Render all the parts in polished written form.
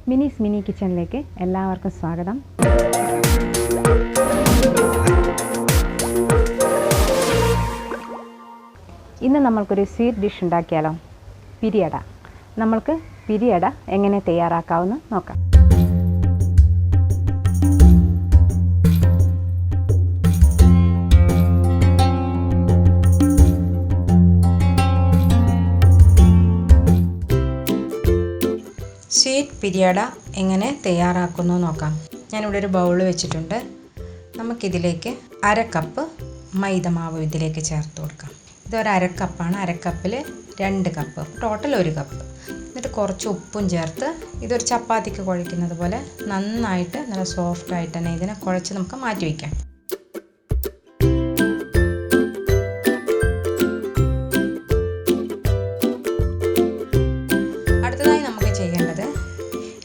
മിനീസ് mini കിച്ചണിലേക്ക് എല്ലാവർക്കും സ്വാഗതം. ഇന്ന് നമ്മൾക്കൊരു സ്വീറ്റ് ഡിഷ് ഉണ്ടാക്കിയാലോ? പിരിയട. നമ്മൾക്ക് പിരിയട എങ്ങനെ തയ്യാറാക്കാമെന്ന് നോക്കാം. സ്വീറ്റ് പിരിയട എങ്ങനെ തയ്യാറാക്കുന്നു നോക്കാം. ഞാനിവിടെ ഒരു ബൗൾ വെച്ചിട്ടുണ്ട്. നമുക്കിതിലേക്ക് 1/2 കപ്പ് മൈദമാവ് ഇതിലേക്ക് ചേർത്ത് കൊടുക്കാം. ഇതൊരു 1/2 കപ്പാണ്. 1/2 കപ്പിൽ 2 കപ്പ്, ടോട്ടൽ 1 കപ്പ്. എന്നിട്ട് കുറച്ച് ഉപ്പും ചേർത്ത് ഇതൊരു ചപ്പാത്തിക്ക് കുഴയ്ക്കുന്നത് പോലെ നന്നായിട്ട് നല്ല സോഫ്റ്റായിട്ട് തന്നെ ഇതിനെ കുഴച്ച് നമുക്ക് മാറ്റി വയ്ക്കാം. അടുത്തതായി നമുക്ക് ചെയ്യേണ്ടത്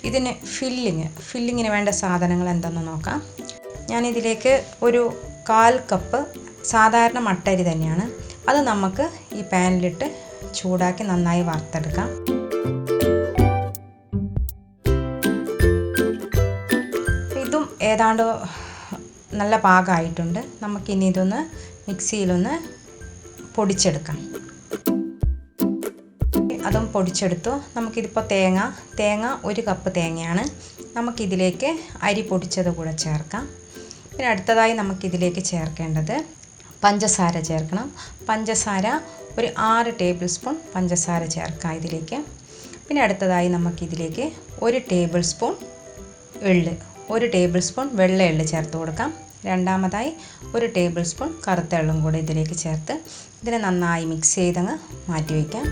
ഇതിന് ഫില്ലിങ്ങിന് വേണ്ട സാധനങ്ങൾ എന്തെന്ന് നോക്കാം. ഞാനിതിലേക്ക് ഒരു 1/4 കപ്പ് സാധാരണ മട്ടരി തന്നെയാണ്. അത് നമുക്ക് ഈ പാനിലിട്ട് ചൂടാക്കി നന്നായി വറുത്തെടുക്കാം. ഇതും ഏതാണ്ട് നല്ല പാകമായിട്ടുണ്ട്. നമുക്കിനി ഇതൊന്ന് മിക്സിയിലൊന്ന് പൊടിച്ചെടുക്കാം. അതും പൊടിച്ചെടുത്തു. നമുക്കിതിപ്പോൾ തേങ്ങ 1 കപ്പ് തേങ്ങയാണ്. നമുക്കിതിലേക്ക് അരി പൊടിച്ചത് കൂടെ ചേർക്കാം. പിന്നെ അടുത്തതായി നമുക്കിതിലേക്ക് ചേർക്കേണ്ടത് പഞ്ചസാര ചേർക്കണം. പഞ്ചസാര ഒരു 6 ടേബിൾ സ്പൂൺ പഞ്ചസാര ചേർക്കാം ഇതിലേക്ക്. പിന്നെ അടുത്തതായി നമുക്കിതിലേക്ക് 1 ടേബിൾ സ്പൂൺ എള്ള്, 1 ടേബിൾ സ്പൂൺ വെള്ള എള്ള് ചേർത്ത് കൊടുക്കാം. രണ്ടാമതായി 1 ടേബിൾ സ്പൂൺ കറുത്ത എള്ളും കൂടെ ഇതിലേക്ക് ചേർത്ത് ഇതിനെ നന്നായി മിക്സ് ചെയ്തങ്ങ് മാറ്റി വയ്ക്കാം.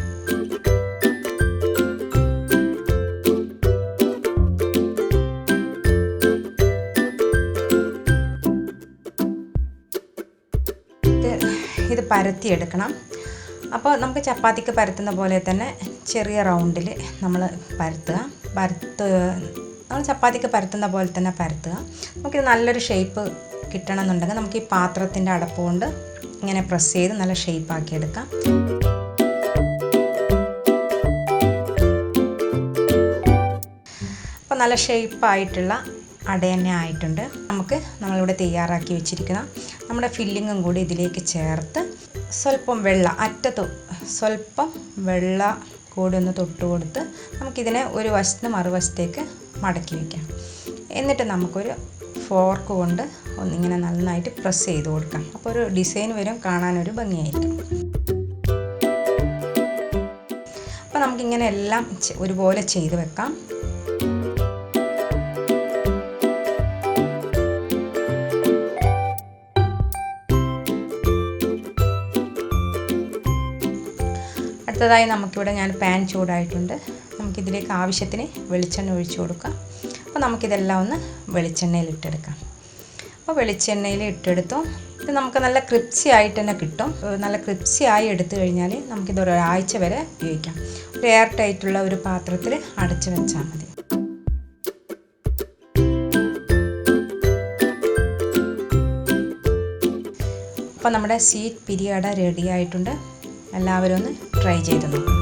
ഇത് പരത്തിയെടുക്കണം. അപ്പോൾ നമുക്ക് ചപ്പാത്തിക്ക് പരത്തുന്ന പോലെ തന്നെ ചെറിയ റൗണ്ടിൽ നമ്മൾ നമ്മൾ ചപ്പാത്തിക്ക് പരത്തുന്ന പോലെ തന്നെ പരത്തുക. നമുക്കിത് നല്ലൊരു ഷേപ്പ് കിട്ടണമെന്നുണ്ടെങ്കിൽ നമുക്ക് ഈ പാത്രത്തിൻ്റെ അടപ്പ് കൊണ്ട് ഇങ്ങനെ പ്രസ് ചെയ്ത് നല്ല ഷേപ്പാക്കി എടുക്കാം. അപ്പോൾ നല്ല ഷേപ്പായിട്ടുള്ള അട തന്നെ ആയിട്ടുണ്ട്. നമ്മളിവിടെ തയ്യാറാക്കി വെച്ചിരിക്കുന്ന നമ്മുടെ ഫില്ലിങ്ങും കൂടി ഇതിലേക്ക് ചേർത്ത് സ്വല്പം സ്വല്പം വെള്ള കൂടി ഒന്ന് തൊട്ട് കൊടുത്ത് നമുക്കിതിനെ ഒരു വശത്ത് മറുവശത്തേക്ക് മടക്കി വയ്ക്കാം. എന്നിട്ട് നമുക്കൊരു ഫോർക്ക് കൊണ്ട് ഒന്നിങ്ങനെ നന്നായിട്ട് പ്രസ് ചെയ്ത് കൊടുക്കാം. അപ്പോൾ ഒരു ഡിസൈൻ വരും, കാണാനൊരു ഭംഗിയായിരിക്കും. അപ്പോൾ നമുക്കിങ്ങനെ എല്ലാം ഒരുപോലെ ചെയ്ത് വെക്കാം. അടുത്തതായി നമുക്കിവിടെ ഞാൻ പാൻ ചൂടായിട്ടുണ്ട്. നമുക്കിതിലേക്ക് ആവശ്യത്തിന് വെളിച്ചെണ്ണ ഒഴിച്ചു കൊടുക്കാം. അപ്പോൾ നമുക്കിതെല്ലാം ഒന്ന് വെളിച്ചെണ്ണയിൽ ഇട്ടെടുക്കാം. അപ്പോൾ വെളിച്ചെണ്ണയിൽ ഇട്ടെടുത്തു. ഇത് നമുക്ക് നല്ല ക്രിപ്സി ആയിട്ട് തന്നെ കിട്ടും. നല്ല ക്രിപ്സി ആയി എടുത്തു കഴിഞ്ഞാൽ നമുക്കിത് ഒരാഴ്ച വരെ ഉപയോഗിക്കാം. ഒരു എയർ ടൈറ്റുള്ള ഒരു പാത്രത്തിൽ അടച്ചു വെച്ചാൽ മതി. അപ്പോൾ നമ്മുടെ സ്വീറ്റ് പിരിയട റെഡി ആയിട്ടുണ്ട്. എല്ലാവരും ഒന്ന് ട്രൈ ചെയ്ത് നോക്കാം.